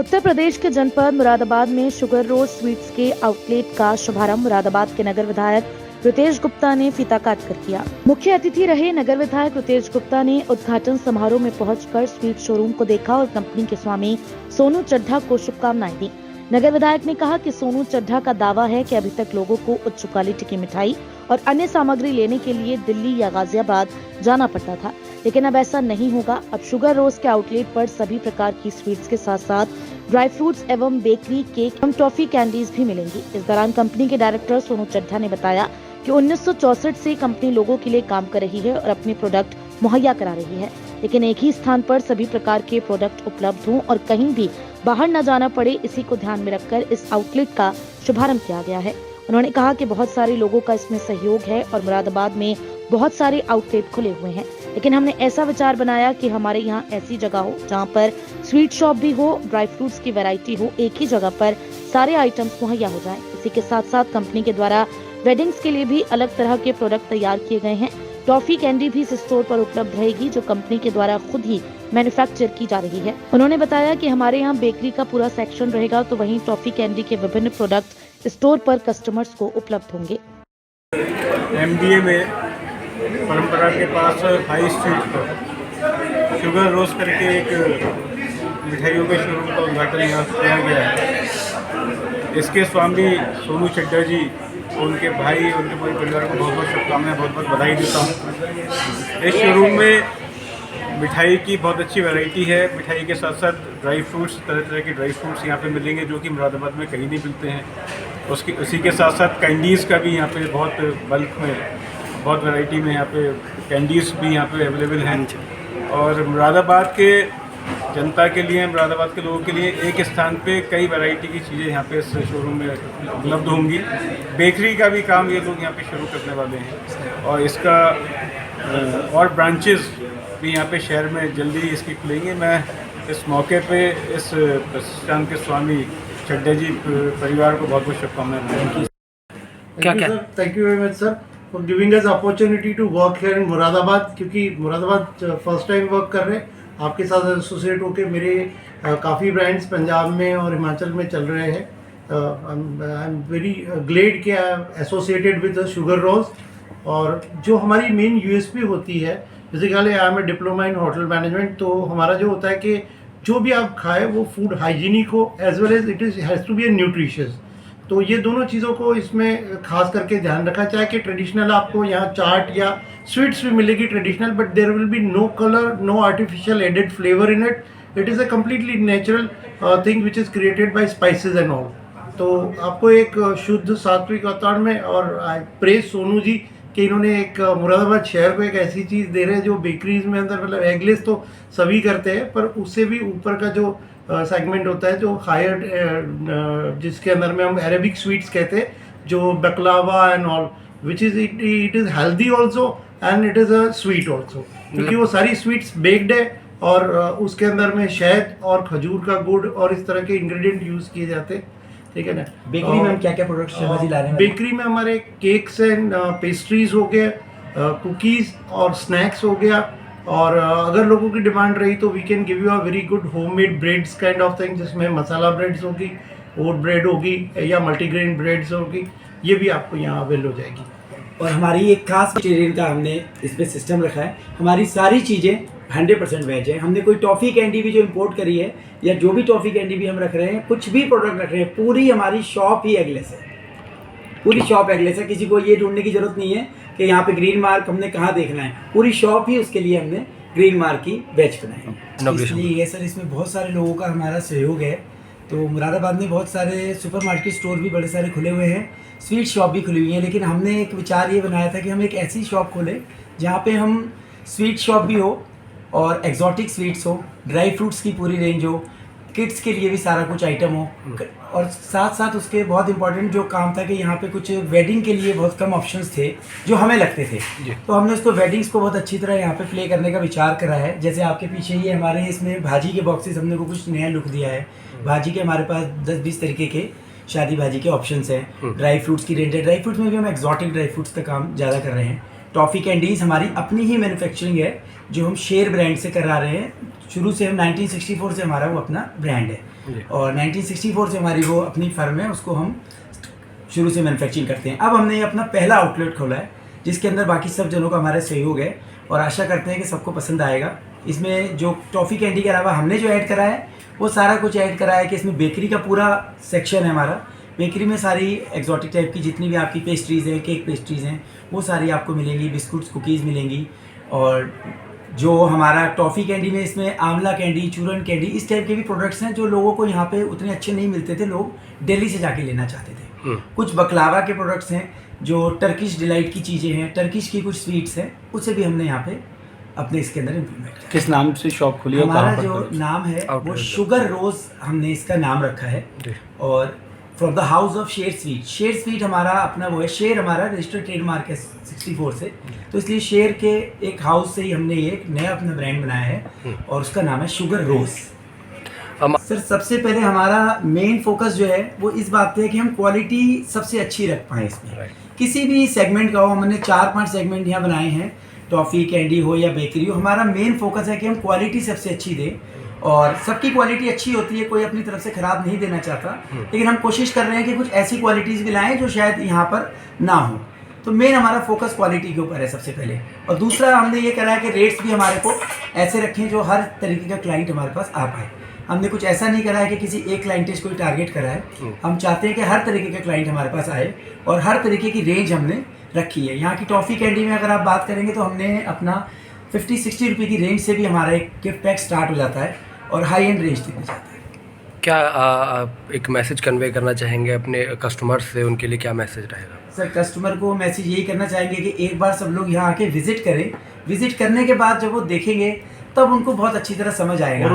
उत्तर प्रदेश के जनपद मुरादाबाद में शुगर रोज स्वीट्स के आउटलेट का शुभारंभ मुरादाबाद के नगर विधायक रितेश गुप्ता ने फीता काट कर किया। मुख्य अतिथि रहे नगर विधायक रितेश गुप्ता ने उद्घाटन समारोह में पहुंचकर स्वीट शोरूम को देखा और कंपनी के स्वामी सोनू चड्ढा को शुभकामनाएं दी। नगर विधायक ने कहा कि सोनू चड्ढा का दावा है कि अभी तक लोगों को उच्च क्वालिटी की मिठाई और अन्य सामग्री लेने के लिए दिल्ली या गाजियाबाद जाना पड़ता था, लेकिन अब ऐसा नहीं होगा। अब शुगर रोज के आउटलेट पर सभी प्रकार की स्वीट्स के साथ साथ ड्राई फ्रूट्स एवं बेकरी, केक एवं टॉफी कैंडीज भी मिलेंगी। इस दौरान कंपनी के डायरेक्टर सोनू चड्ढा ने बताया कि 1964 से कंपनी लोगों के लिए काम कर रही है और अपने प्रोडक्ट मुहैया करा रही है, लेकिन एक ही स्थान पर सभी प्रकार के प्रोडक्ट उपलब्ध हों और कहीं भी बाहर न जाना पड़े, इसी को ध्यान में रखकर इस आउटलेट का शुभारंभ किया गया है। उन्होंने कहा कि बहुत सारे लोगों का इसमें सहयोग है और मुरादाबाद में बहुत सारे आउटलेट खुले हुए हैं, लेकिन हमने ऐसा विचार बनाया कि हमारे यहाँ ऐसी जगह हो जहाँ पर स्वीट शॉप भी हो, ड्राई फ्रूट्स की वैरायटी हो, एक ही जगह पर सारे आइटम्स मुहैया हो जाएं। इसी के साथ साथ कंपनी के द्वारा वेडिंग्स के लिए भी अलग तरह के प्रोडक्ट तैयार किए गए हैं। टॉफी कैंडी भी इस स्टोर पर उपलब्ध रहेगी, जो कंपनी के द्वारा खुद ही मैन्युफैक्चर की जा रही है। उन्होंने बताया कि हमारे यहाँ बेकरी का पूरा सेक्शन रहेगा, तो वहीं टॉफी कैंडी के विभिन्न प्रोडक्ट स्टोर पर कस्टमर्स को उपलब्ध होंगे। MDA में परंपरा के पास हाई स्ट्रीट पर शुगर रोज करके एक मिठाइयों के शोरूम का उद्घाटन यहाँ किया गया है। इसके स्वामी सोनू चड्ढा जी, उनके भाई, उनके पूरे परिवार को बहुत बहुत शुभकामनाएं, बहुत बहुत बधाई देता हूँ। इस शोरूम में मिठाई की बहुत अच्छी वैरायटी है। मिठाई के साथ साथ ड्राई फ्रूट्स, तरह तरह के ड्राई फ्रूट्स यहाँ पे मिलेंगे, जो कि मुरादाबाद में कहीं नहीं मिलते हैं। उसी के साथ साथ कैंडीज़ का भी यहाँ पे बहुत बल्क में, बहुत वैरायटी में यहाँ पे कैंडीज़ भी यहाँ पे अवेलेबल हैं। और मुरादाबाद के जनता के लिए, मुरादाबाद के लोगों के लिए एक स्थान पे कई वैरायटी की चीज़ें यहाँ पे इस शोरूम में उपलब्ध होंगी। बेकरी का भी काम ये लोग यहाँ पे शुरू करने वाले हैं और इसका और ब्रांचेस भी यहाँ पे शहर में जल्दी इसकी खुलेंगे। मैं इस मौके पे इस प्रतिष्ठान के स्वामी चड्ढा जी परिवार को बहुत बहुत शुभकामनाएं देता हूं। Thank you very much sir for giving us opportunity to work here in Moradabad, क्योंकि मुरादाबाद फर्स्ट टाइम वर्क कर रहे हैं। आपके साथ एसोसिएट होकर मेरे काफ़ी ब्रांड्स पंजाब में और हिमाचल में चल रहे हैं। आई एम वेरी ग्लेड कि I am associated with sugar rose. और जो हमारी मेन USP होती है, basically I am a diploma in hotel management, तो हमारा जो होता है कि जो भी आप खाएं वो फूड हाइजीनिक हो as well as it has to be a nutritious. तो ये दोनों चीज़ों को इसमें खास करके ध्यान रखा चाहे कि ट्रेडिशनल आपको यहाँ चाट या स्वीट्स भी मिलेगी traditional, but there will be no colour, no artificial added flavour in it. It is a completely natural thing which is created by spices and all. तो आपको एक शुद्ध सात्विक वातावरण में, और आई प्रेज सोनू जी कि इन्होंने एक मुरादाबाद शहर को एक ऐसी चीज़ दे रहे हैं जो बेकरीज में अंदर, मतलब एगलेस तो सभी करते हैं, पर उससे भी ऊपर का जो सेगमेंट होता है, जो हायर, जिसके अंदर में हम अरेबिक स्वीट्स कहते हैं, जो बकलावा and all, which is it is healthy also and it is a sweet also, क्योंकि वो सारी स्वीट्स बेक्ड है और उसके अंदर में शहद और खजूर का गुड़ और इस तरह के इंग्रेडिएंट यूज़ किए जाते हैं। ठीक है ना। बेकरी में हम क्या क्या प्रोडक्ट्स ला रहे हैं? बेकरी में हमारे केक्स एंड पेस्ट्रीज हो गए, कुकीज़ और स्नैक्स हो गया, और अगर लोगों की डिमांड रही तो we can give you a very good homemade breads kind of thing, जिसमें मसाला ब्रेड्स होगी, ओट ब्रेड होगी या मल्टीग्रेन ब्रेड्स होगी, ये भी आपको यहाँ अवेल हो जाएगी। और हमारी एक खास वेजिटेरियन का हमने इस पर सिस्टम रखा है। हमारी सारी चीज़ें 100% वेज है। हमने कोई टॉफ़ी कैंडी भी जो इंपोर्ट करी है, या जो भी टॉफ़ी कैंडी भी हम रख रहे हैं, कुछ भी प्रोडक्ट रख रहे हैं, पूरी हमारी शॉप ही एगलेस है। पूरी शॉप एगलेस है। किसी को ये ढूंढने की ज़रूरत नहीं है कि यहाँ पे ग्रीन मार्क हमने कहाँ देखना है। पूरी शॉप ही उसके लिए हमने ग्रीन मार्क की वेज बनाई है। इसलिए ये सर, इसमें बहुत सारे लोगों का हमारा सहयोग है। तो मुरादाबाद में बहुत सारे सुपरमार्केट स्टोर भी बड़े सारे खुले हुए हैं, स्वीट शॉप भी खुली हुई है, लेकिन हमने एक विचार ये बनाया था कि हम एक ऐसी शॉप खोलें जहाँ पे हम स्वीट शॉप भी हो और एक्जॉटिक स्वीट्स हो, ड्राई फ्रूट्स की पूरी रेंज हो, किड्स के लिए भी सारा कुछ आइटम हो, और साथ साथ उसके बहुत इंपॉर्टेंट जो काम था कि यहाँ पे कुछ वेडिंग के लिए बहुत कम ऑप्शंस थे जो हमें लगते थे। तो हमने उसको वेडिंग्स को बहुत अच्छी तरह यहाँ पे प्ले करने का विचार करा है। जैसे आपके पीछे ये हमारे इसमें भाजी के बॉक्सेस हमने को कुछ नया लुक दिया है। भाजी के हमारे पास 10-20 तरीके के शादी भाजी के ऑप्शंस हैं। ड्राई फ्रूट्स की रेंज है। ड्राई फ्रूट्स में भी हम एक्जॉटिक ड्राई फ्रूट्स का काम ज़्यादा कर रहे हैं। टॉफ़ी कैंडीज़ हमारी अपनी ही मैन्युफैक्चरिंग है, जो हम शेर ब्रांड से करा रहे हैं। शुरू से हम 1964 से हमारा वो अपना ब्रांड है। और 1964 से हमारी वो अपनी फर्म है, उसको हम शुरू से मैन्युफैक्चरिंग करते हैं। अब हमने ये अपना पहला आउटलेट खोला है जिसके अंदर बाकी सब जनों का हमारा सहयोग है और आशा करते हैं कि सबको पसंद आएगा। इसमें जो टॉफ़ी कैंडी के अलावा हमने जो ऐड करा है वो सारा कुछ ऐड करा है कि इसमें बेकरी का पूरा सेक्शन है हमारा। बेकरी में सारी एक्जॉटिक टाइप की जितनी भी आपकी पेस्ट्रीज़ हैं, केक पेस्ट्रीज़ हैं, वो सारी आपको मिलेंगी, बिस्कुट्स कुकीज़ मिलेंगी। और जो हमारा टॉफ़ी कैंडी में इसमें आंवला कैंडी, चूरन कैंडी, इस टाइप के भी प्रोडक्ट्स हैं जो लोगों को यहाँ पे उतने अच्छे नहीं मिलते थे, लोग दिल्ली से जाके लेना चाहते थे। कुछ बकलावा के प्रोडक्ट्स हैं, जो टर्किश डिलाइट की चीज़ें हैं, टर्किश की कुछ स्वीट्स हैं, उसे भी हमने यहाँ पे अपने इसके अंदर इम्प्लीमेंट किया। किस नाम से शॉप खुली है? हमारा जो नाम है वो शुगर रोज़ हमने इसका नाम रखा है। और फ्रॉम द हाउस ऑफ शेर स्वीट, शेर स्वीट हमारा अपना वो है, शेर हमारा रजिस्टर्ड ट्रेडमार्क है 64 से, तो इसलिए शेर के एक हाउस से ही हमने ये एक नया अपना ब्रांड बनाया है और उसका नाम है शुगर रोज़। सर सबसे पहले हमारा मेन फोकस जो है वो इस बात पे है कि हम क्वालिटी सबसे अच्छी रख पाएँ इसमें। किसी भी सेगमेंट का हो, हमने 4-5 सेगमेंट यहाँ बनाए हैं, टॉफ़ी कैंडी हो या बेकरी हो, हमारा मेन फोकस है कि हम क्वालिटी सबसे अच्छी दें। और सबकी क्वालिटी अच्छी होती है, कोई अपनी तरफ से ख़राब नहीं देना चाहता, लेकिन हम कोशिश कर रहे हैं कि कुछ ऐसी क्वालिटीज़ भी लाएँ जो शायद यहाँ पर ना हो। तो मेन हमारा फोकस क्वालिटी के ऊपर है सबसे पहले। और दूसरा हमने ये करा है कि रेट्स भी हमारे को ऐसे रखें जो हर तरीके का क्लाइंट हमारे पास आ पाए। हमने कुछ ऐसा नहीं करा है कि किसी एक क्लाइंटेज को टारगेट करा है, हम चाहते हैं कि हर तरीके का क्लाइंट हमारे पास आए और हर तरीके की रेंज हमने रखी है। यहाँ की टॉफ़ी कैंडी में अगर आप बात करेंगे तो हमने अपना 50-60 रुपये की रेंज से भी हमारा एक गिफ्ट पैक स्टार्ट हो जाता है और हाई एंड रेंज तक भी जाता है। क्या एक मैसेज कन्वे करना चाहेंगे अपने कस्टमर्स से, उनके लिए क्या मैसेज रहेगा? सर कस्टमर को मैसेज यही करना चाहेंगे कि एक बार सब लोग यहाँ आके विज़िट करें। विज़िट करने के बाद जब वो देखेंगे तब उनको बहुत अच्छी तरह समझ आएगा।